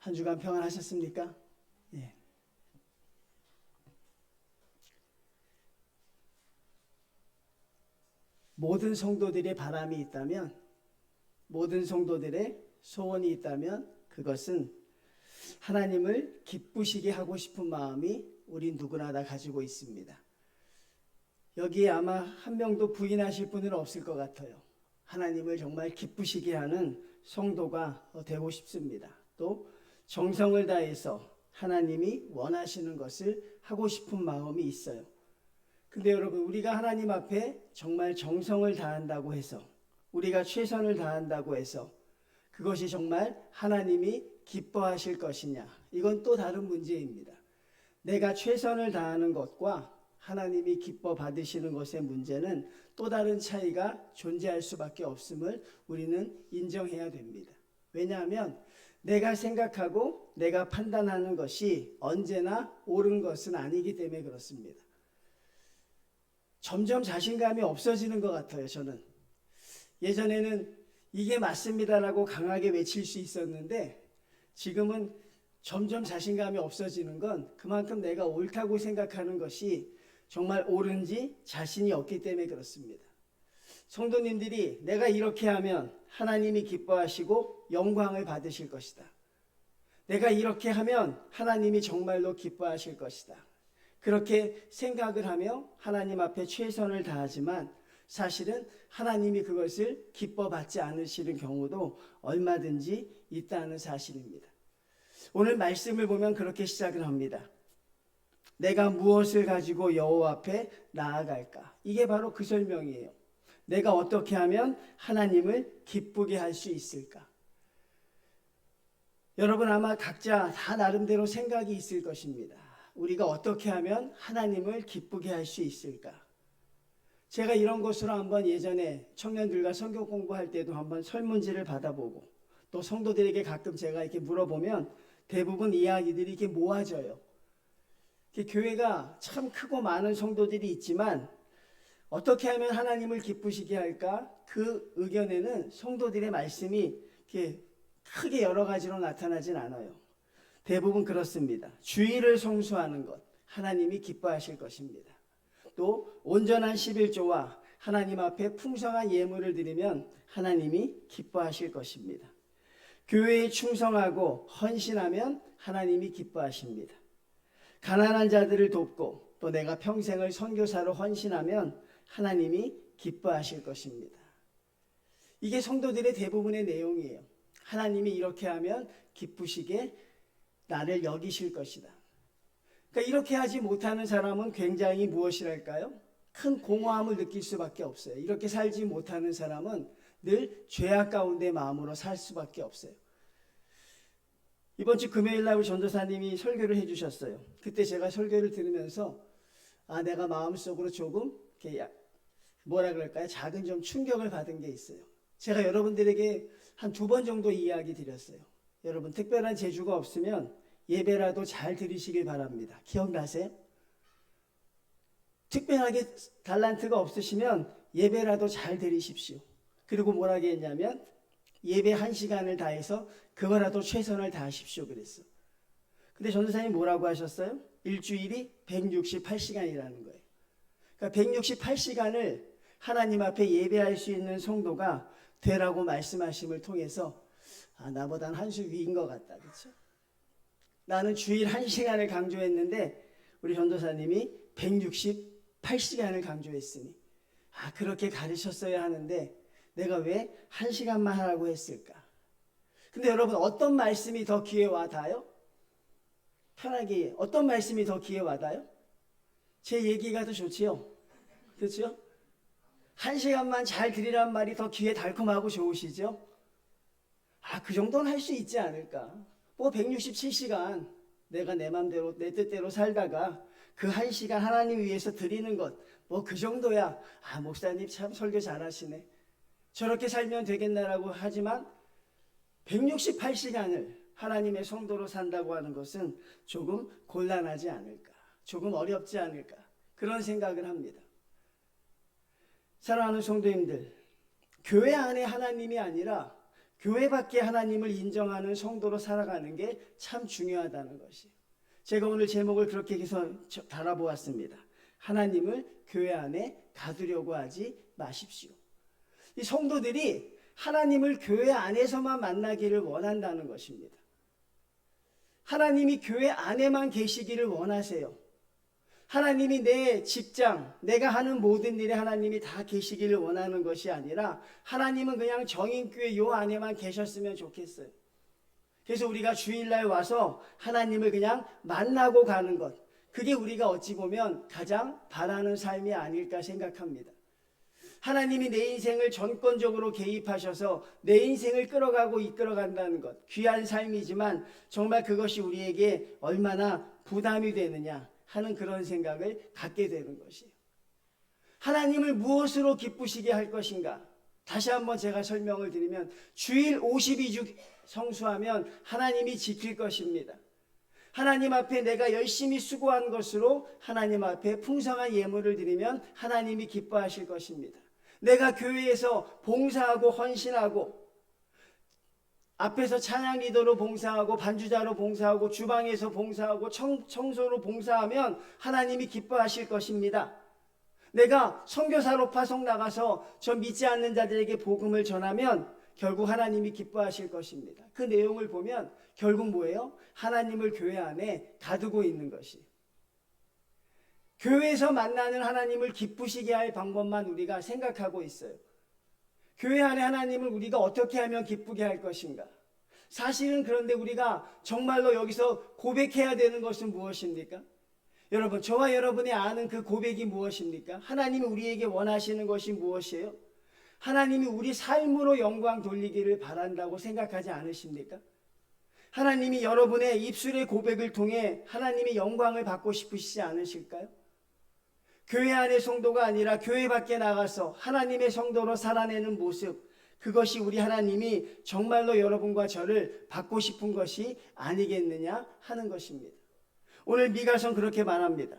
한 주간 평안하셨습니까? 예. 모든 성도들의 바람이 있다면, 모든 성도들의 소원이 있다면 그것은 하나님을 기쁘시게 하고 싶은 마음이 우리 누구나 다 가지고 있습니다. 여기에 아마 한 명도 부인하실 분은 없을 것 같아요. 하나님을 정말 기쁘시게 하는 성도가 되고 싶습니다. 또 정성을 다해서 하나님이 원하시는 것을 하고 싶은 마음이 있어요. 근데 여러분, 우리가 하나님 앞에 정말 정성을 다한다고 해서, 우리가 최선을 다한다고 해서 그것이 정말 하나님이 기뻐하실 것이냐, 이건 또 다른 문제입니다. 내가 최선을 다하는 것과 하나님이 기뻐 받으시는 것의 문제는 또 다른 차이가 존재할 수밖에 없음을 우리는 인정해야 됩니다. 왜냐하면 내가 생각하고 내가 판단하는 것이 언제나 옳은 것은 아니기 때문에 그렇습니다. 점점 자신감이 없어지는 것 같아요. 저는 예전에는 이게 맞습니다라고 강하게 외칠 수 있었는데, 지금은 점점 자신감이 없어지는 건 그만큼 내가 옳다고 생각하는 것이 정말 옳은지 자신이 없기 때문에 그렇습니다. 성도님들이 내가 이렇게 하면 하나님이 기뻐하시고 영광을 받으실 것이다, 내가 이렇게 하면 하나님이 정말로 기뻐하실 것이다, 그렇게 생각을 하며 하나님 앞에 최선을 다하지만 사실은 하나님이 그것을 기뻐받지 않으시는 경우도 얼마든지 있다는 사실입니다. 오늘 말씀을 보면 그렇게 시작을 합니다. 내가 무엇을 가지고 여호와 앞에 나아갈까? 이게 바로 그 설명이에요. 내가 어떻게 하면 하나님을 기쁘게 할 수 있을까? 여러분, 아마 각자 다 나름대로 생각이 있을 것입니다. 우리가 어떻게 하면 하나님을 기쁘게 할 수 있을까? 제가 이런 것으로 한번 예전에 청년들과 성경 공부할 때도 한번 설문지를 받아보고, 또 성도들에게 가끔 제가 이렇게 물어보면 대부분 이야기들이 이렇게 모아져요. 교회가 참 크고 많은 성도들이 있지만 어떻게 하면 하나님을 기쁘시게 할까? 그 의견에는 성도들의 말씀이 이렇게 크게 여러 가지로 나타나진 않아요. 대부분 그렇습니다. 주일을 성수하는 것, 하나님이 기뻐하실 것입니다. 또 온전한 11조와 하나님 앞에 풍성한 예물을 드리면 하나님이 기뻐하실 것입니다. 교회에 충성하고 헌신하면 하나님이 기뻐하십니다. 가난한 자들을 돕고 또 내가 평생을 선교사로 헌신하면 하나님이 기뻐하실 것입니다. 이게 성도들의 대부분의 내용이에요. 하나님이 이렇게 하면 기쁘시게 나를 여기실 것이다. 그러니까 이렇게 하지 못하는 사람은 굉장히 무엇이랄까요? 큰 공허함을 느낄 수밖에 없어요. 이렇게 살지 못하는 사람은 늘 죄악 가운데 마음으로 살 수밖에 없어요. 이번 주 금요일 날 우리 전도사님이 설교를 해주셨어요. 그때 제가 설교를 들으면서 내가 마음속으로 조금 이렇게 뭐라 그럴까요? 작은 좀 충격을 받은 게 있어요. 제가 여러분들에게 한 2번 정도 이야기 드렸어요. 여러분, 특별한 재주가 없으면 예배라도 잘 드리시길 바랍니다. 기억나세요? 특별하게 달란트가 없으시면 예배라도 잘 드리십시오. 그리고 뭐라고 했냐면 예배 1시간을 다해서 그거라도 최선을 다하십시오 그랬어. 근데 전도사님 뭐라고 하셨어요? 일주일이 168시간이라는 거예요. 그러니까 168시간을 하나님 앞에 예배할 수 있는 성도가 되라고 말씀하심을 통해서 나보단 한 수 위인 것 같다, 그렇죠? 나는 주일 1시간을 강조했는데 우리 전도사님이 168시간을 강조했으니 그렇게 가르쳤어야 하는데 내가 왜 1시간만 하라고 했을까? 근데 여러분, 어떤 말씀이 더 귀에 와닿아요? 편하게 어떤 말씀이 더 귀에 와닿아요? 제 얘기가 더 좋지요, 그렇죠? 1시간만 잘 드리란 말이 더 귀에 달콤하고 좋으시죠? 그 정도는 할 수 있지 않을까? 167시간 내가 내 맘대로 내 뜻대로 살다가 그 1시간 하나님 위해서 드리는 것, 그 정도야. 목사님 참 설교 잘하시네, 저렇게 살면 되겠나라고 하지만 168시간을 하나님의 성도로 산다고 하는 것은 조금 곤란하지 않을까, 조금 어렵지 않을까, 그런 생각을 합니다. 사랑하는 성도님들, 교회 안에 하나님이 아니라 교회 밖에 하나님을 인정하는 성도로 살아가는 게 참 중요하다는 것이에요. 제가 오늘 제목을 그렇게 해서 달아보았습니다. 하나님을 교회 안에 가두려고 하지 마십시오. 이 성도들이 하나님을 교회 안에서만 만나기를 원한다는 것입니다. 하나님이 교회 안에만 계시기를 원하세요. 하나님이 내 직장, 내가 하는 모든 일에 하나님이 다 계시기를 원하는 것이 아니라 하나님은 그냥 정인교회 요 안에만 계셨으면 좋겠어요. 그래서 우리가 주일날 와서 하나님을 그냥 만나고 가는 것, 그게 우리가 어찌 보면 가장 바라는 삶이 아닐까 생각합니다. 하나님이 내 인생을 전권적으로 개입하셔서 내 인생을 끌어가고 이끌어간다는 것, 귀한 삶이지만 정말 그것이 우리에게 얼마나 부담이 되느냐 하는 그런 생각을 갖게 되는 것이에요. 하나님을 무엇으로 기쁘시게 할 것인가? 다시 한번 제가 설명을 드리면 주일 52주 성수하면 하나님이 지킬 것입니다. 하나님 앞에 내가 열심히 수고한 것으로 하나님 앞에 풍성한 예물을 드리면 하나님이 기뻐하실 것입니다. 내가 교회에서 봉사하고 헌신하고 앞에서 찬양 리더로 봉사하고 반주자로 봉사하고 주방에서 봉사하고 청소로 봉사하면 하나님이 기뻐하실 것입니다. 내가 선교사로 파송 나가서 저 믿지 않는 자들에게 복음을 전하면 결국 하나님이 기뻐하실 것입니다. 그 내용을 보면 결국 뭐예요? 하나님을 교회 안에 가두고 있는 것이. 교회에서 만나는 하나님을 기쁘시게 할 방법만 우리가 생각하고 있어요. 교회 안에 하나님을 우리가 어떻게 하면 기쁘게 할 것인가? 사실은 그런데 우리가 정말로 여기서 고백해야 되는 것은 무엇입니까? 여러분, 저와 여러분이 아는 그 고백이 무엇입니까? 하나님이 우리에게 원하시는 것이 무엇이에요? 하나님이 우리 삶으로 영광 돌리기를 바란다고 생각하지 않으십니까? 하나님이 여러분의 입술의 고백을 통해 하나님의 영광을 받고 싶으시지 않으실까요? 교회 안의 성도가 아니라 교회 밖에 나가서 하나님의 성도로 살아내는 모습, 그것이 우리 하나님이 정말로 여러분과 저를 받고 싶은 것이 아니겠느냐 하는 것입니다. 오늘 미가서는 그렇게 말합니다.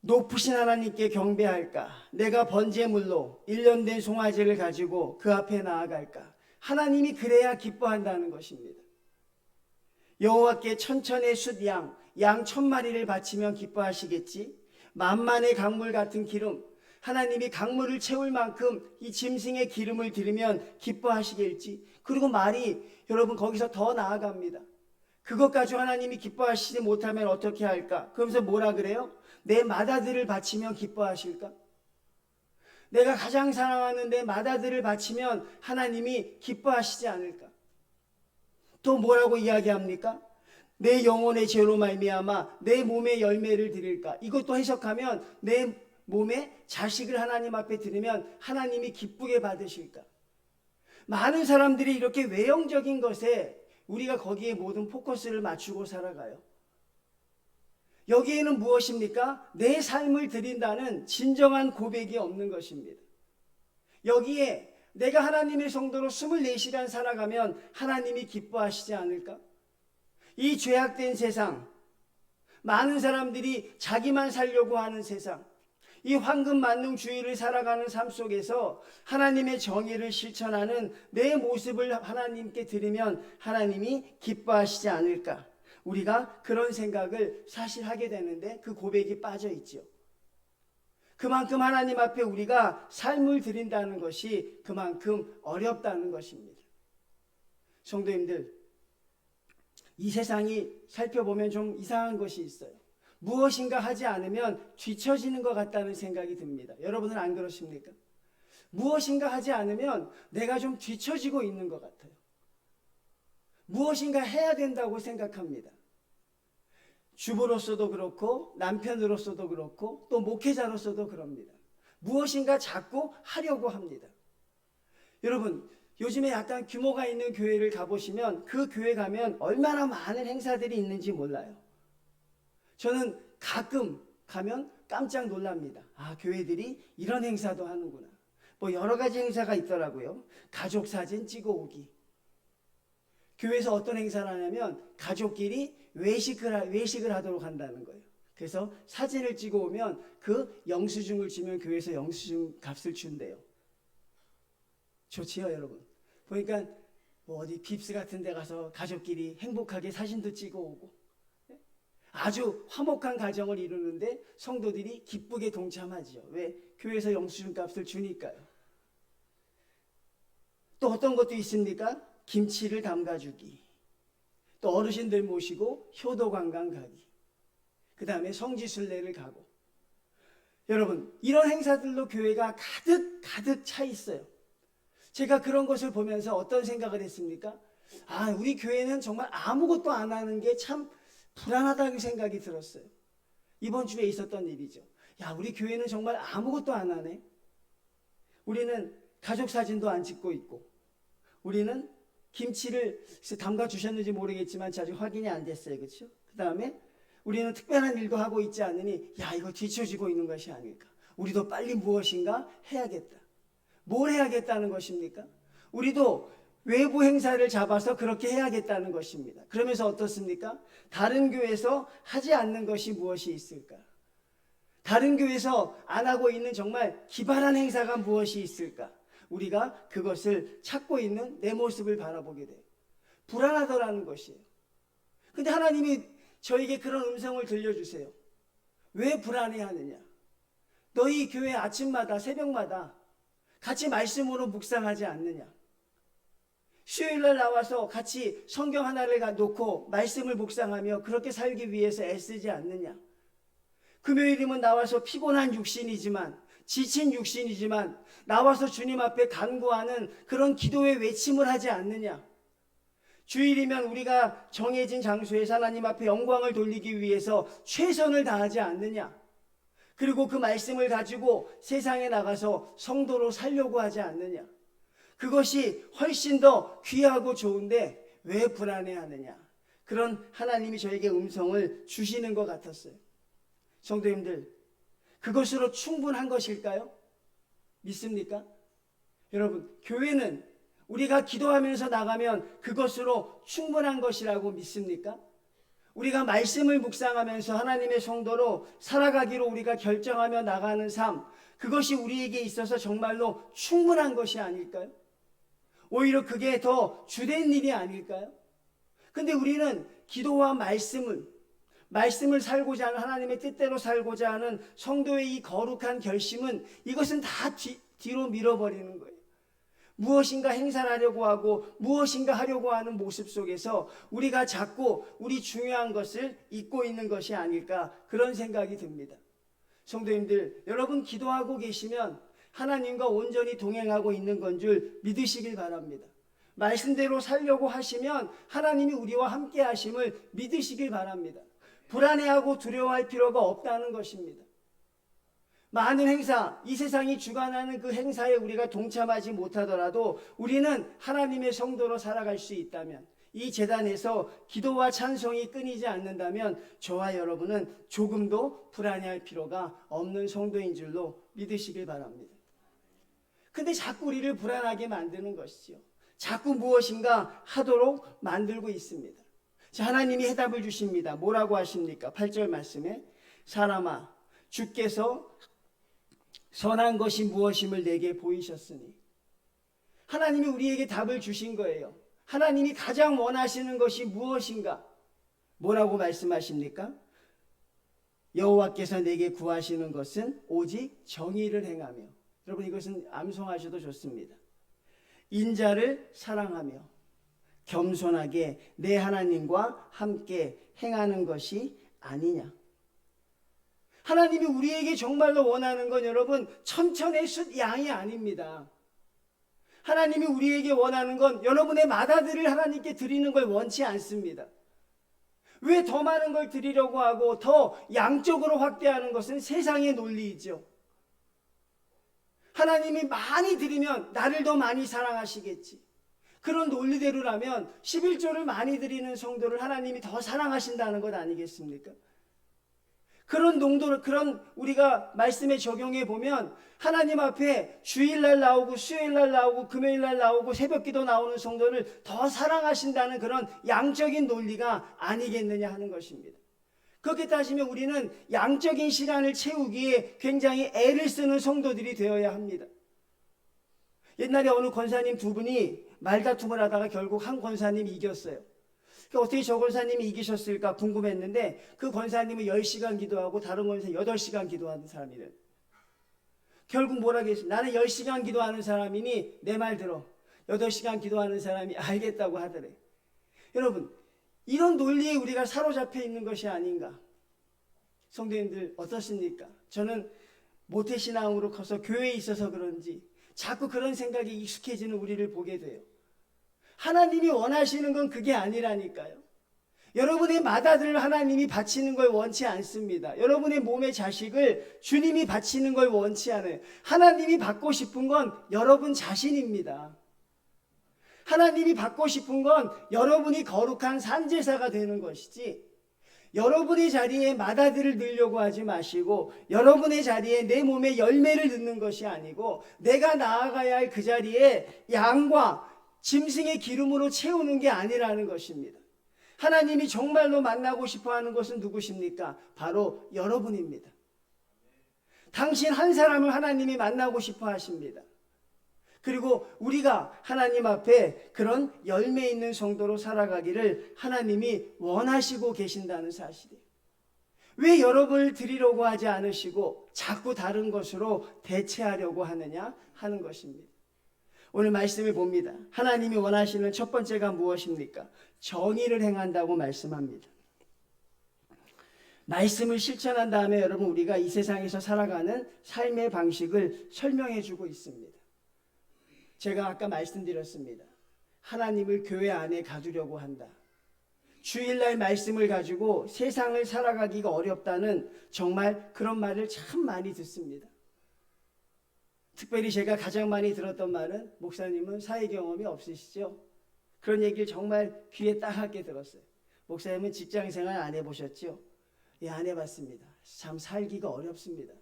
높으신 하나님께 경배할까? 내가 번제물로 1년 된 송아지를 가지고 그 앞에 나아갈까? 하나님이 그래야 기뻐한다는 것입니다. 여호와께 천천의 숫양, 양 1000마리를 바치면 기뻐하시겠지? 만만의 강물 같은 기름, 하나님이 강물을 채울 만큼 이 짐승의 기름을 드리면 기뻐하시겠지? 그리고 말이 여러분 거기서 더 나아갑니다. 그것 가지고 하나님이 기뻐하시지 못하면 어떻게 할까? 그러면서 뭐라 그래요? 내 맏아들을 바치면 기뻐하실까? 내가 가장 사랑하는 내 맏아들을 바치면 하나님이 기뻐하시지 않을까? 또 뭐라고 이야기합니까? 내 영혼의 죄로 말미암아 내 몸의 열매를 드릴까? 이것도 해석하면 내 몸에 자식을 하나님 앞에 드리면 하나님이 기쁘게 받으실까? 많은 사람들이 이렇게 외형적인 것에 우리가 거기에 모든 포커스를 맞추고 살아가요. 여기에는 무엇입니까? 내 삶을 드린다는 진정한 고백이 없는 것입니다. 여기에 내가 하나님의 성도로 24시간 살아가면 하나님이 기뻐하시지 않을까? 이 죄악된 세상, 많은 사람들이 자기만 살려고 하는 세상, 이 황금만능주의를 살아가는 삶 속에서 하나님의 정의를 실천하는 내 모습을 하나님께 드리면 하나님이 기뻐하시지 않을까? 우리가 그런 생각을 사실 하게 되는데 그 고백이 빠져 있죠. 그만큼 하나님 앞에 우리가 삶을 드린다는 것이 그만큼 어렵다는 것입니다. 성도님들, 이 세상이 살펴보면 좀 이상한 것이 있어요. 무엇인가 하지 않으면 뒤처지는 것 같다는 생각이 듭니다. 여러분은 안 그러십니까? 무엇인가 하지 않으면 내가 좀 뒤처지고 있는 것 같아요. 무엇인가 해야 된다고 생각합니다. 주부로서도 그렇고 남편으로서도 그렇고 또 목회자로서도 그럽니다. 무엇인가 자꾸 하려고 합니다. 여러분, 요즘에 약간 규모가 있는 교회를 가보시면 그 교회 가면 얼마나 많은 행사들이 있는지 몰라요. 저는 가끔 가면 깜짝 놀랍니다. 아, 교회들이 이런 행사도 하는구나. 뭐 여러 가지 행사가 있더라고요. 가족 사진 찍어 오기. 교회에서 어떤 행사를 하냐면 가족끼리 외식을 하도록 한다는 거예요. 그래서 사진을 찍어 오면 그 영수증을 주면 교회에서 영수증 값을 준대요. 좋지요, 여러분? 보니까 뭐 어디 빕스 같은 데 가서 가족끼리 행복하게 사진도 찍어 오고 아주 화목한 가정을 이루는데 성도들이 기쁘게 동참하죠. 왜? 교회에서 영수증 값을 주니까요. 또 어떤 것도 있습니까? 김치를 담가주기, 또 어르신들 모시고 효도 관광 가기, 그 다음에 성지순례를 가고. 여러분, 이런 행사들로 교회가 가득 차 있어요. 제가 그런 것을 보면서 어떤 생각을 했습니까? 아, 우리 교회는 정말 아무것도 안 하는 게 참 불안하다는 생각이 들었어요. 이번 주에 있었던 일이죠. 야, 우리 교회는 정말 아무것도 안 하네. 우리는 가족 사진도 안 찍고 있고, 우리는 김치를 담가 주셨는지 모르겠지만 아직 확인이 안 됐어요. 그렇죠? 그 다음에 우리는 특별한 일도 하고 있지 않으니 야, 이거 뒤처지고 있는 것이 아닐까. 우리도 빨리 무엇인가 해야겠다. 뭘 해야겠다는 것입니까? 우리도 외부 행사를 잡아서 그렇게 해야겠다는 것입니다. 그러면서 어떻습니까? 다른 교회에서 하지 않는 것이 무엇이 있을까? 다른 교회에서 안 하고 있는 정말 기발한 행사가 무엇이 있을까? 우리가 그것을 찾고 있는 내 모습을 바라보게 돼요. 불안하더라는 것이에요. 근데 하나님이 저에게 그런 음성을 들려주세요. 왜 불안해하느냐? 너희 교회 아침마다 새벽마다 같이 말씀으로 묵상하지 않느냐? 수요일날 나와서 같이 성경 하나를 놓고 말씀을 묵상하며 그렇게 살기 위해서 애쓰지 않느냐? 금요일이면 나와서 피곤한 육신이지만, 지친 육신이지만 나와서 주님 앞에 간구하는 그런 기도의 외침을 하지 않느냐? 주일이면 우리가 정해진 장소에서 하나님 앞에 영광을 돌리기 위해서 최선을 다하지 않느냐? 그리고 그 말씀을 가지고 세상에 나가서 성도로 살려고 하지 않느냐? 그것이 훨씬 더 귀하고 좋은데 왜 불안해하느냐? 그런 하나님이 저에게 음성을 주시는 것 같았어요. 성도님들, 그것으로 충분한 것일까요? 믿습니까? 여러분, 교회는 우리가 기도하면서 나가면 그것으로 충분한 것이라고 믿습니까? 우리가 말씀을 묵상하면서 하나님의 성도로 살아가기로 우리가 결정하며 나가는 삶, 그것이 우리에게 있어서 정말로 충분한 것이 아닐까요? 오히려 그게 더 주된 일이 아닐까요? 근데 우리는 기도와 말씀을 살고자 하는, 하나님의 뜻대로 살고자 하는 성도의 이 거룩한 결심은 이것은 다 뒤로 밀어버리는 거예요. 무엇인가 행사를 하려고 하고 무엇인가 하려고 하는 모습 속에서 우리가 자꾸 우리 중요한 것을 잊고 있는 것이 아닐까, 그런 생각이 듭니다. 성도님들, 여러분 기도하고 계시면 하나님과 온전히 동행하고 있는 건 줄 믿으시길 바랍니다. 말씀대로 살려고 하시면 하나님이 우리와 함께 하심을 믿으시길 바랍니다. 불안해하고 두려워할 필요가 없다는 것입니다. 많은 행사, 이 세상이 주관하는 그 행사에 우리가 동참하지 못하더라도 우리는 하나님의 성도로 살아갈 수 있다면, 이 제단에서 기도와 찬송이 끊이지 않는다면 저와 여러분은 조금도 불안해할 필요가 없는 성도인 줄로 믿으시길 바랍니다. 근데 자꾸 우리를 불안하게 만드는 것이죠. 자꾸 무엇인가 하도록 만들고 있습니다. 자, 하나님이 해답을 주십니다. 뭐라고 하십니까? 8절 말씀에 사람아, 주께서 선한 것이 무엇임을 내게 보이셨으니. 하나님이 우리에게 답을 주신 거예요. 하나님이 가장 원하시는 것이 무엇인가? 뭐라고 말씀하십니까? 여호와께서 내게 구하시는 것은 오직 정의를 행하며. 여러분, 이것은 암송하셔도 좋습니다. 인자를 사랑하며 겸손하게 내 하나님과 함께 행하는 것이 아니냐. 하나님이 우리에게 정말로 원하는 건 여러분 천천의 숫 양이 아닙니다. 하나님이 우리에게 원하는 건 여러분의 맏아들을 하나님께 드리는 걸 원치 않습니다. 왜 더 많은 걸 드리려고 하고 더 양적으로 확대하는 것은 세상의 논리이죠. 하나님이 많이 드리면 나를 더 많이 사랑하시겠지. 그런 논리대로라면 11조를 많이 드리는 성도를 하나님이 더 사랑하신다는 것 아니겠습니까? 그런 농도를, 그런 우리가 말씀에 적용해 보면 하나님 앞에 주일날 나오고 수요일날 나오고 금요일날 나오고 새벽기도 나오는 성도를 더 사랑하신다는 그런 양적인 논리가 아니겠느냐 하는 것입니다. 그렇게 따지면 우리는 양적인 시간을 채우기에 굉장히 애를 쓰는 성도들이 되어야 합니다. 옛날에 어느 권사님 두 분이 말다툼을 하다가 결국 한 권사님이 이겼어요. 어떻게 저 권사님이 이기셨을까 궁금했는데 그 권사님은 10시간 기도하고 다른 권사님 8시간 기도하는 사람이래요. 결국 뭐라고 했어요? 나는 10시간 기도하는 사람이니 내 말 들어. 8시간 기도하는 사람이 알겠다고 하더래. 여러분, 이런 논리에 우리가 사로잡혀 있는 것이 아닌가? 성도님들 어떻습니까? 저는 모태신앙으로 커서 교회에 있어서 그런지 자꾸 그런 생각이 익숙해지는 우리를 보게 돼요. 하나님이 원하시는 건 그게 아니라니까요. 여러분의 맏아들을 하나님이 바치는 걸 원치 않습니다. 여러분의 몸의 자식을 주님이 바치는 걸 원치 않아요. 하나님이 받고 싶은 건 여러분 자신입니다. 하나님이 받고 싶은 건 여러분이 거룩한 산제사가 되는 것이지, 여러분의 자리에 맏아들을 넣으려고 하지 마시고 여러분의 자리에 내 몸에 열매를 넣는 것이 아니고 내가 나아가야 할 그 자리에 양과 짐승의 기름으로 채우는 게 아니라는 것입니다. 하나님이 정말로 만나고 싶어하는 것은 누구십니까? 바로 여러분입니다. 당신 한 사람을 하나님이 만나고 싶어 하십니다. 그리고 우리가 하나님 앞에 그런 열매 있는 성도로 살아가기를 하나님이 원하시고 계신다는 사실이에요. 왜 여러분을 드리려고 하지 않으시고 자꾸 다른 것으로 대체하려고 하느냐 하는 것입니다. 오늘 말씀을 봅니다. 하나님이 원하시는 첫 번째가 무엇입니까? 정의를 행한다고 말씀합니다. 말씀을 실천한 다음에 여러분 우리가 이 세상에서 살아가는 삶의 방식을 설명해 주고 있습니다. 제가 아까 말씀드렸습니다. 하나님을 교회 안에 가두려고 한다. 주일날 말씀을 가지고 세상을 살아가기가 어렵다는 정말 그런 말을 참 많이 듣습니다. 특별히 제가 가장 많이 들었던 말은 목사님은 사회 경험이 없으시죠? 그런 얘기를 정말 귀에 따갑게 들었어요. 목사님은 직장생활 안 해보셨죠? 예, 안 해봤습니다. 참 살기가 어렵습니다.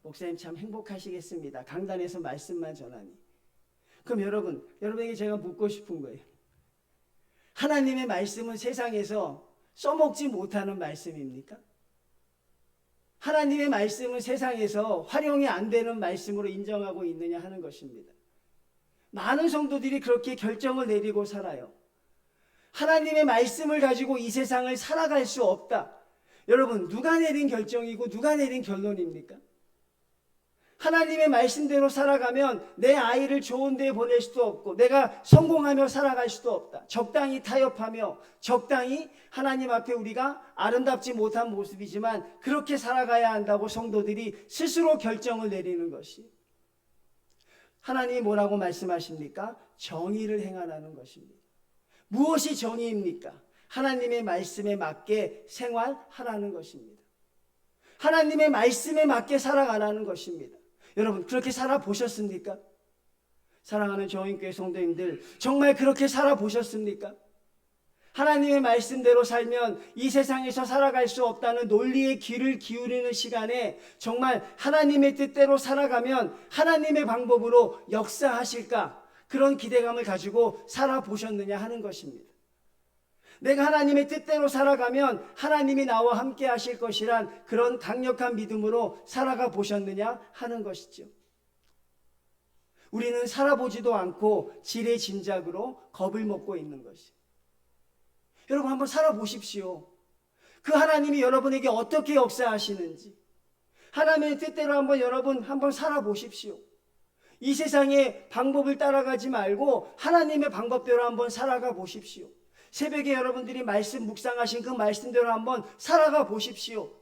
목사님 참 행복하시겠습니다. 강단에서 말씀만 전하니. 그럼 여러분에게 제가 묻고 싶은 거예요. 하나님의 말씀은 세상에서 써먹지 못하는 말씀입니까? 하나님의 말씀은 세상에서 활용이 안 되는 말씀으로 인정하고 있느냐 하는 것입니다. 많은 성도들이 그렇게 결정을 내리고 살아요. 하나님의 말씀을 가지고 이 세상을 살아갈 수 없다. 여러분, 누가 내린 결정이고 누가 내린 결론입니까? 하나님의 말씀대로 살아가면 내 아이를 좋은 데 보낼 수도 없고 내가 성공하며 살아갈 수도 없다. 적당히 타협하며 적당히 하나님 앞에 우리가 아름답지 못한 모습이지만 그렇게 살아가야 한다고 성도들이 스스로 결정을 내리는 것이, 하나님이 뭐라고 말씀하십니까? 정의를 행하라는 것입니다. 무엇이 정의입니까? 하나님의 말씀에 맞게 생활하라는 것입니다. 하나님의 말씀에 맞게 살아가라는 것입니다. 여러분, 그렇게 살아보셨습니까? 사랑하는 저인교회 성도님들, 정말 그렇게 살아보셨습니까? 하나님의 말씀대로 살면 이 세상에서 살아갈 수 없다는 논리의 귀를 기울이는 시간에 정말 하나님의 뜻대로 살아가면 하나님의 방법으로 역사하실까? 그런 기대감을 가지고 살아보셨느냐 하는 것입니다. 내가 하나님의 뜻대로 살아가면 하나님이 나와 함께 하실 것이란 그런 강력한 믿음으로 살아가 보셨느냐 하는 것이죠. 우리는 살아보지도 않고 지레짐작으로 겁을 먹고 있는 것이. 여러분 한번 살아보십시오. 그 하나님이 여러분에게 어떻게 역사하시는지 하나님의 뜻대로 여러분 한번 살아보십시오. 이 세상의 방법을 따라가지 말고 하나님의 방법대로 한번 살아가 보십시오. 새벽에 여러분들이 말씀 묵상하신 그 말씀대로 한번 살아가 보십시오.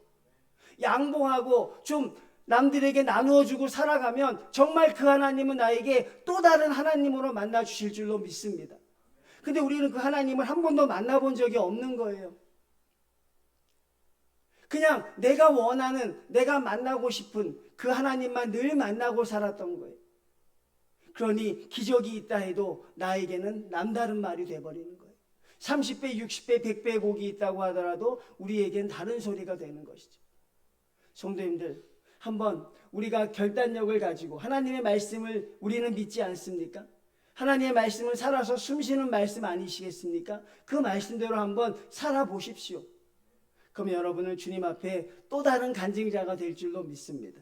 양보하고 좀 남들에게 나누어주고 살아가면 정말 그 하나님은 나에게 또 다른 하나님으로 만나 주실 줄로 믿습니다. 근데 우리는 그 하나님을 한 번도 만나본 적이 없는 거예요. 그냥 내가 원하는, 내가 만나고 싶은 그 하나님만 늘 만나고 살았던 거예요. 그러니 기적이 있다 해도 나에게는 남다른 말이 돼버리는 거예요. 30배, 60배, 100배 복이 있다고 하더라도 우리에겐 다른 소리가 되는 것이죠. 성도님들, 한번 우리가 결단력을 가지고 하나님의 말씀을 우리는 믿지 않습니까? 하나님의 말씀은 살아서 숨쉬는 말씀 아니시겠습니까? 그 말씀대로 한번 살아보십시오. 그러면 여러분은 주님 앞에 또 다른 간증자가 될 줄로 믿습니다.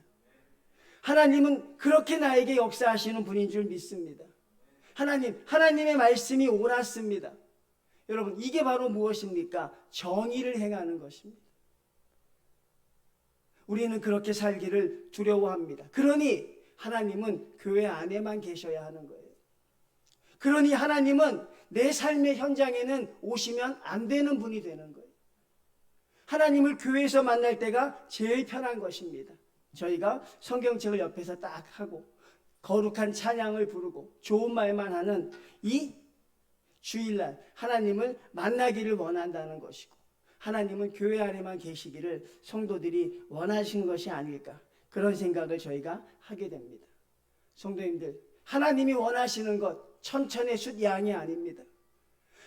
하나님은 그렇게 나에게 역사하시는 분인 줄 믿습니다. 하나님의 말씀이 옳았습니다. 여러분, 이게 바로 무엇입니까? 정의를 행하는 것입니다. 우리는 그렇게 살기를 두려워합니다. 그러니 하나님은 교회 안에만 계셔야 하는 거예요. 그러니 하나님은 내 삶의 현장에는 오시면 안 되는 분이 되는 거예요. 하나님을 교회에서 만날 때가 제일 편한 것입니다. 저희가 성경책을 옆에서 딱 하고 거룩한 찬양을 부르고 좋은 말만 하는 이 주일날 하나님을 만나기를 원한다는 것이고, 하나님은 교회 안에만 계시기를 성도들이 원하신 것이 아닐까, 그런 생각을 저희가 하게 됩니다. 성도님들, 하나님이 원하시는 것 천천의 숫 양이 아닙니다.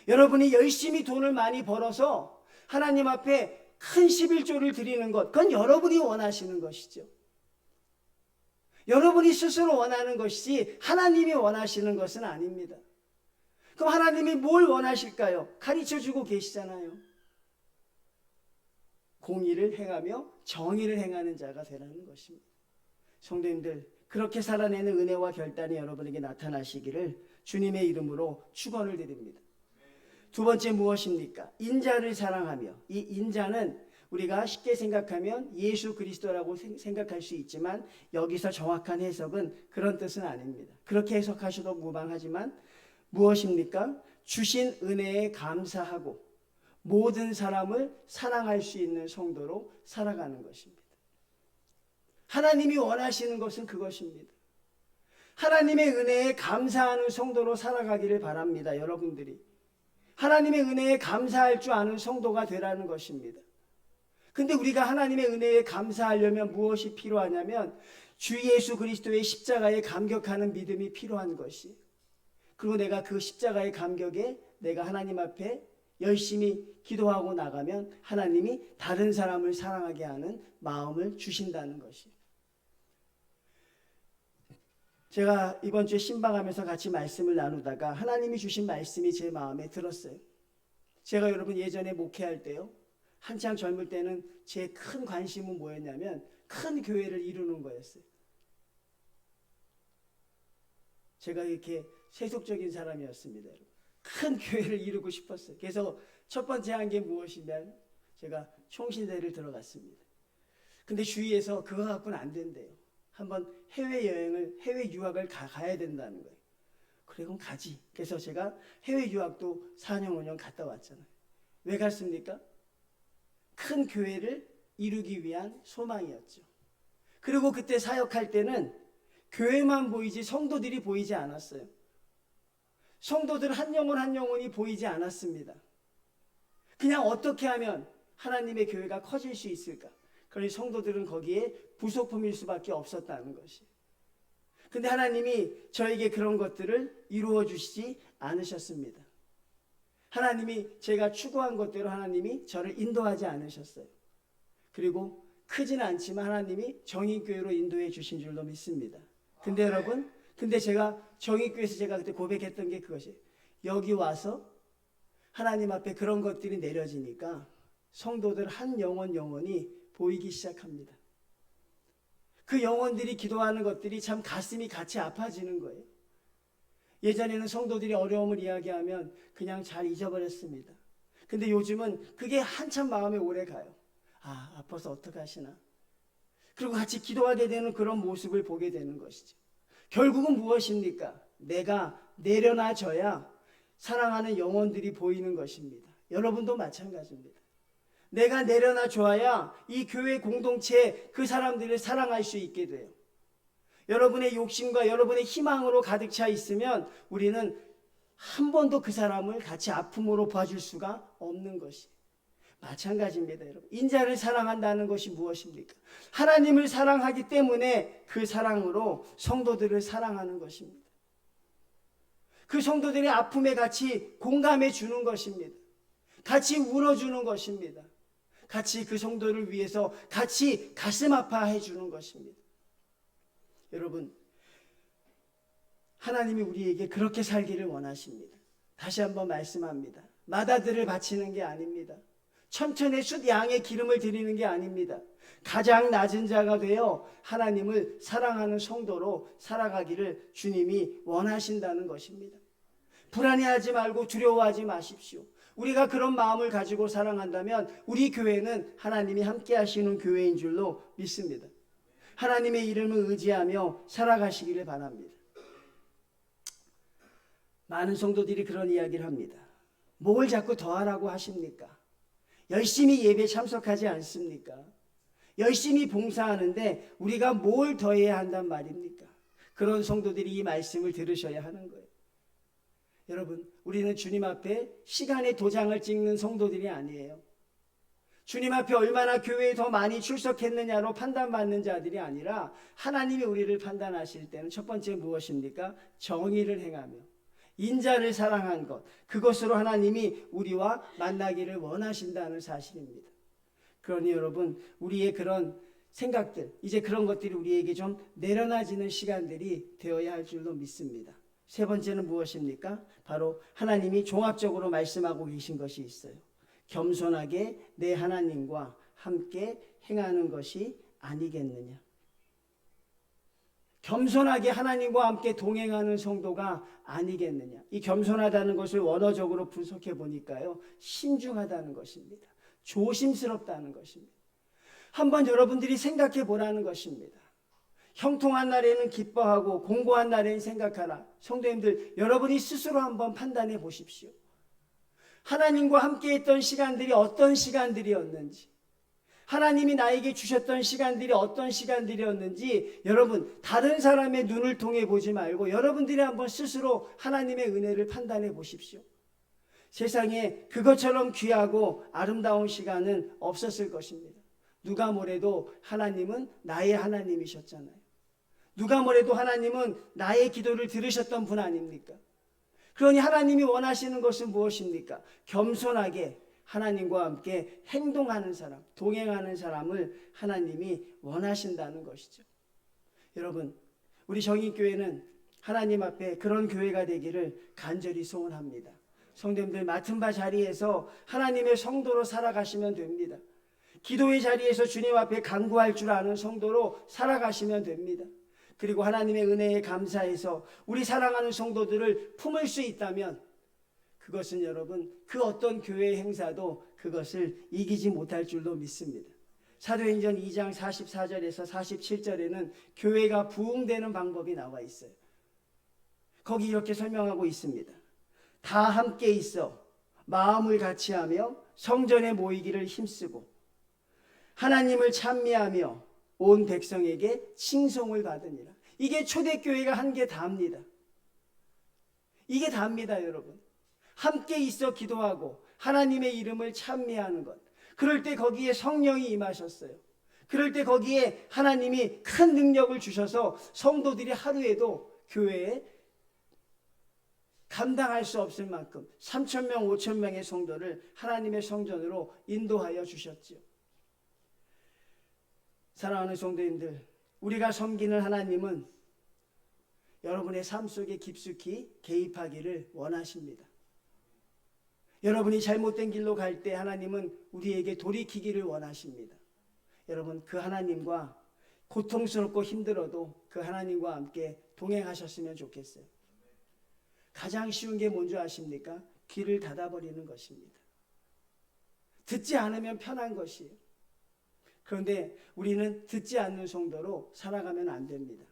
여러분이 열심히 돈을 많이 벌어서 하나님 앞에 큰 11조를 드리는 것, 그건 여러분이 원하시는 것이죠. 여러분이 스스로 원하는 것이지 하나님이 원하시는 것은 아닙니다. 그럼 하나님이 뭘 원하실까요? 가르쳐주고 계시잖아요. 공의를 행하며 정의를 행하는 자가 되라는 것입니다. 성도님들, 그렇게 살아내는 은혜와 결단이 여러분에게 나타나시기를 주님의 이름으로 축원을 드립니다. 두 번째 무엇입니까? 인자를 사랑하며, 이 인자는 우리가 쉽게 생각하면 예수 그리스도라고 생각할 수 있지만 여기서 정확한 해석은 그런 뜻은 아닙니다. 그렇게 해석하셔도 무방하지만 무엇입니까? 주신 은혜에 감사하고 모든 사람을 사랑할 수 있는 성도로 살아가는 것입니다. 하나님이 원하시는 것은 그것입니다. 하나님의 은혜에 감사하는 성도로 살아가기를 바랍니다. 여러분들이 하나님의 은혜에 감사할 줄 아는 성도가 되라는 것입니다. 근데 우리가 하나님의 은혜에 감사하려면 무엇이 필요하냐면 주 예수 그리스도의 십자가에 감격하는 믿음이 필요한 것이, 그리고 내가 그 십자가의 감격에 내가 하나님 앞에 열심히 기도하고 나가면 하나님이 다른 사람을 사랑하게 하는 마음을 주신다는 것이. 제가 이번 주에 신방하면서 같이 말씀을 나누다가 하나님이 주신 말씀이 제 마음에 들었어요. 제가 여러분 예전에 목회할 때요, 한창 젊을 때는 제 큰 관심은 뭐였냐면 큰 교회를 이루는 거였어요. 제가 이렇게 세속적인 사람이었습니다. 큰 교회를 이루고 싶었어요. 그래서 첫 번째 한 게 무엇이냐면 제가 총신대를 들어갔습니다. 근데 주위에서 그거 갖고는 안 된대요. 한번 해외 유학을 가야 된다는 거예요. 그래, 그럼 가지. 그래서 제가 해외 유학도 4년 5년 갔다 왔잖아요. 왜 갔습니까? 큰 교회를 이루기 위한 소망이었죠. 그리고 그때 사역할 때는 교회만 보이지 성도들이 보이지 않았어요. 성도들 한 영혼 한 영혼이 보이지 않았습니다. 그냥 어떻게 하면 하나님의 교회가 커질 수 있을까? 그러니 성도들은 거기에 부속품일 수밖에 없었다는 것이. 근데 하나님이 저에게 그런 것들을 이루어 주시지 않으셨습니다. 하나님이 제가 추구한 것대로 하나님이 저를 인도하지 않으셨어요. 그리고 크지는 않지만 하나님이 정의교회로 인도해 주신 줄로 믿습니다. 근데 여러분, 제가 정의교회에서 제가 그때 고백했던 게 그것이에요. 여기 와서 하나님 앞에 그런 것들이 내려지니까 성도들 한 영혼이 보이기 시작합니다. 그 영혼들이 기도하는 것들이 참 가슴이 같이 아파지는 거예요. 예전에는 성도들이 어려움을 이야기하면 그냥 잘 잊어버렸습니다. 근데 요즘은 그게 한참 마음에 오래 가요. 아, 아파서 어떡하시나. 그리고 같이 기도하게 되는 그런 모습을 보게 되는 것이죠. 결국은 무엇입니까? 내가 내려놔져야 사랑하는 영혼들이 보이는 것입니다. 여러분도 마찬가지입니다. 내가 내려놔줘야 이 교회 공동체 그 사람들을 사랑할 수 있게 돼요. 여러분의 욕심과 여러분의 희망으로 가득 차 있으면 우리는 한 번도 그 사람을 같이 아픔으로 봐줄 수가 없는 것이 마찬가지입니다. 여러분, 인자를 사랑한다는 것이 무엇입니까? 하나님을 사랑하기 때문에 그 사랑으로 성도들을 사랑하는 것입니다. 그 성도들의 아픔에 같이 공감해 주는 것입니다. 같이 울어주는 것입니다. 같이 그 성도를 위해서 같이 가슴 아파해 주는 것입니다. 여러분, 하나님이 우리에게 그렇게 살기를 원하십니다. 다시 한번 말씀합니다. 마다들을 바치는 게 아닙니다. 천천의 숫 양의 기름을 드리는 게 아닙니다. 가장 낮은 자가 되어 하나님을 사랑하는 성도로 살아가기를 주님이 원하신다는 것입니다. 불안해하지 말고 두려워하지 마십시오. 우리가 그런 마음을 가지고 사랑한다면 우리 교회는 하나님이 함께 하시는 교회인 줄로 믿습니다. 하나님의 이름을 의지하며 살아가시기를 바랍니다. 많은 성도들이 그런 이야기를 합니다. 뭘 자꾸 더하라고 하십니까? 열심히 예배 참석하지 않습니까? 열심히 봉사하는데 우리가 뭘 더해야 한단 말입니까? 그런 성도들이 이 말씀을 들으셔야 하는 거예요. 여러분, 우리는 주님 앞에 시간의 도장을 찍는 성도들이 아니에요. 주님 앞에 얼마나 교회에 더 많이 출석했느냐로 판단받는 자들이 아니라 하나님이 우리를 판단하실 때는 첫 번째 무엇입니까? 정의를 행하며 인자를 사랑한 것, 그것으로 하나님이 우리와 만나기를 원하신다는 사실입니다. 그러니 여러분, 우리의 그런 생각들, 이제 그런 것들이 우리에게 좀 내려놔지는 시간들이 되어야 할 줄로 믿습니다. 세 번째는 무엇입니까? 바로 하나님이 종합적으로 말씀하고 계신 것이 있어요. 겸손하게 내 하나님과 함께 행하는 것이 아니겠느냐. 겸손하게 하나님과 함께 동행하는 성도가 아니겠느냐. 이 겸손하다는 것을 원어적으로 분석해 보니까요, 신중하다는 것입니다. 조심스럽다는 것입니다. 한번 여러분들이 생각해 보라는 것입니다. 형통한 날에는 기뻐하고 공고한 날에는 생각하라. 성도님들, 여러분이 스스로 한번 판단해 보십시오. 하나님과 함께 했던 시간들이 어떤 시간들이었는지, 하나님이 나에게 주셨던 시간들이 어떤 시간들이었는지 여러분, 다른 사람의 눈을 통해 보지 말고 여러분들이 한번 스스로 하나님의 은혜를 판단해 보십시오. 세상에 그것처럼 귀하고 아름다운 시간은 없었을 것입니다. 누가 뭐래도 하나님은 나의 하나님이셨잖아요. 누가 뭐래도 하나님은 나의 기도를 들으셨던 분 아닙니까? 그러니 하나님이 원하시는 것은 무엇입니까? 겸손하게 하나님과 함께 행동하는 사람, 동행하는 사람을 하나님이 원하신다는 것이죠. 여러분, 우리 정인교회는 하나님 앞에 그런 교회가 되기를 간절히 소원합니다. 성도님들, 맡은 바 자리에서 하나님의 성도로 살아가시면 됩니다. 기도의 자리에서 주님 앞에 간구할 줄 아는 성도로 살아가시면 됩니다. 그리고 하나님의 은혜에 감사해서 우리 사랑하는 성도들을 품을 수 있다면 그것은 여러분, 그 어떤 교회 행사도 그것을 이기지 못할 줄로 믿습니다. 사도행전 2장 44절에서 47절에는 교회가 부흥되는 방법이 나와 있어요. 거기 이렇게 설명하고 있습니다. 다 함께 있어 마음을 같이하며 성전에 모이기를 힘쓰고 하나님을 찬미하며 온 백성에게 칭송을 받으니라. 이게 초대교회가 한 게 다입니다. 이게 다입니다, 여러분. 함께 있어 기도하고 하나님의 이름을 찬미하는 것. 그럴 때 거기에 성령이 임하셨어요. 그럴 때 거기에 하나님이 큰 능력을 주셔서 성도들이 하루에도 교회에 감당할 수 없을 만큼 3,000명, 5,000명의 성도를 하나님의 성전으로 인도하여 주셨지요. 사랑하는 성도님들, 우리가 섬기는 하나님은 여러분의 삶 속에 깊숙이 개입하기를 원하십니다. 여러분이 잘못된 길로 갈 때 하나님은 우리에게 돌이키기를 원하십니다. 여러분, 그 하나님과 고통스럽고 힘들어도 그 하나님과 함께 동행하셨으면 좋겠어요. 가장 쉬운 게 뭔지 아십니까? 귀를 닫아버리는 것입니다. 듣지 않으면 편한 것이에요. 그런데 우리는 듣지 않는 성도로 살아가면 안 됩니다.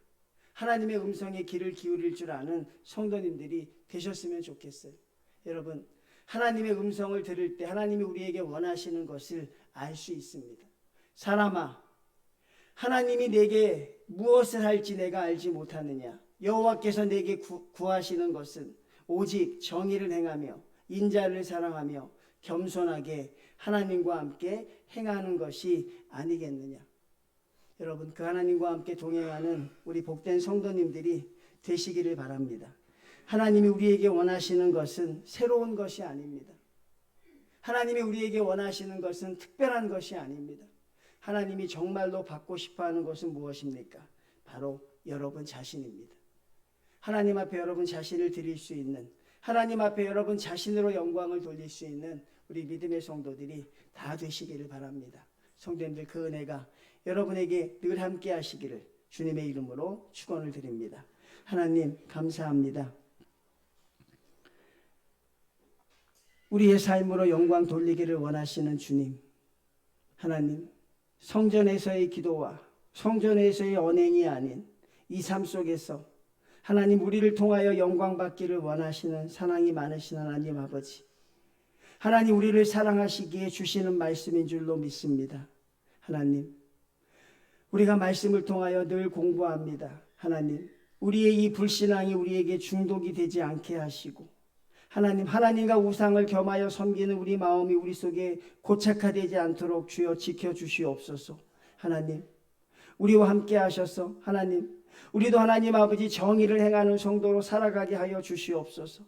하나님의 음성에 귀를 기울일 줄 아는 성도님들이 되셨으면 좋겠어요. 여러분, 하나님의 음성을 들을 때 하나님이 우리에게 원하시는 것을 알 수 있습니다. 사람아, 하나님이 내게 무엇을 할지 내가 알지 못하느냐? 여호와께서 내게 구하시는 것은 오직 정의를 행하며 인자를 사랑하며 겸손하게 하나님과 함께 행하는 것이 아니겠느냐. 여러분, 그 하나님과 함께 동행하는 우리 복된 성도님들이 되시기를 바랍니다. 하나님이 우리에게 원하시는 것은 새로운 것이 아닙니다. 하나님이 우리에게 원하시는 것은 특별한 것이 아닙니다. 하나님이 정말로 받고 싶어하는 것은 무엇입니까? 바로 여러분 자신입니다. 하나님 앞에 여러분 자신을 드릴 수 있는, 하나님 앞에 여러분 자신으로 영광을 돌릴 수 있는 우리 믿음의 성도들이 다 되시기를 바랍니다. 성도님들, 그 은혜가 여러분에게 늘 함께 하시기를 주님의 이름으로 축원을 드립니다. 하나님 감사합니다. 우리의 삶으로 영광 돌리기를 원하시는 주님, 하나님, 성전에서의 기도와 성전에서의 언행이 아닌 이 삶 속에서 하나님, 우리를 통하여 영광 받기를 원하시는 사랑이 많으신 하나님 아버지, 하나님, 우리를 사랑하시기에 주시는 말씀인 줄로 믿습니다. 하나님, 우리가 말씀을 통하여 늘 공부합니다. 하나님, 우리의 이 불신앙이 우리에게 중독이 되지 않게 하시고, 하나님, 하나님과 우상을 겸하여 섬기는 우리 마음이 우리 속에 고착화되지 않도록 주여 지켜주시옵소서. 하나님, 우리와 함께 하셔서 하나님, 우리도 하나님 아버지 정의를 행하는 성도로 살아가게 하여 주시옵소서.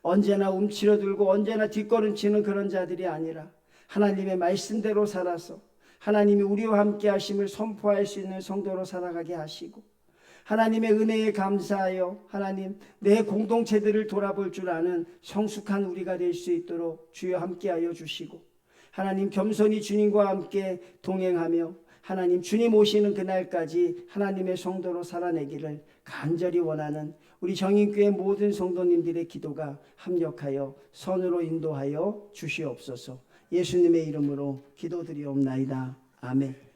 언제나 움츠러들고 언제나 뒷걸음치는 그런 자들이 아니라 하나님의 말씀대로 살아서 하나님이 우리와 함께 하심을 선포할 수 있는 성도로 살아가게 하시고, 하나님의 은혜에 감사하여 하나님, 내 공동체들을 돌아볼 줄 아는 성숙한 우리가 될 수 있도록 주여 함께하여 주시고, 하나님, 겸손히 주님과 함께 동행하며 하나님, 주님 오시는 그날까지 하나님의 성도로 살아내기를 간절히 원하는 우리 정인교회 모든 성도님들의 기도가 합력하여 선으로 인도하여 주시옵소서. 예수님의 이름으로 기도드리옵나이다. 아멘.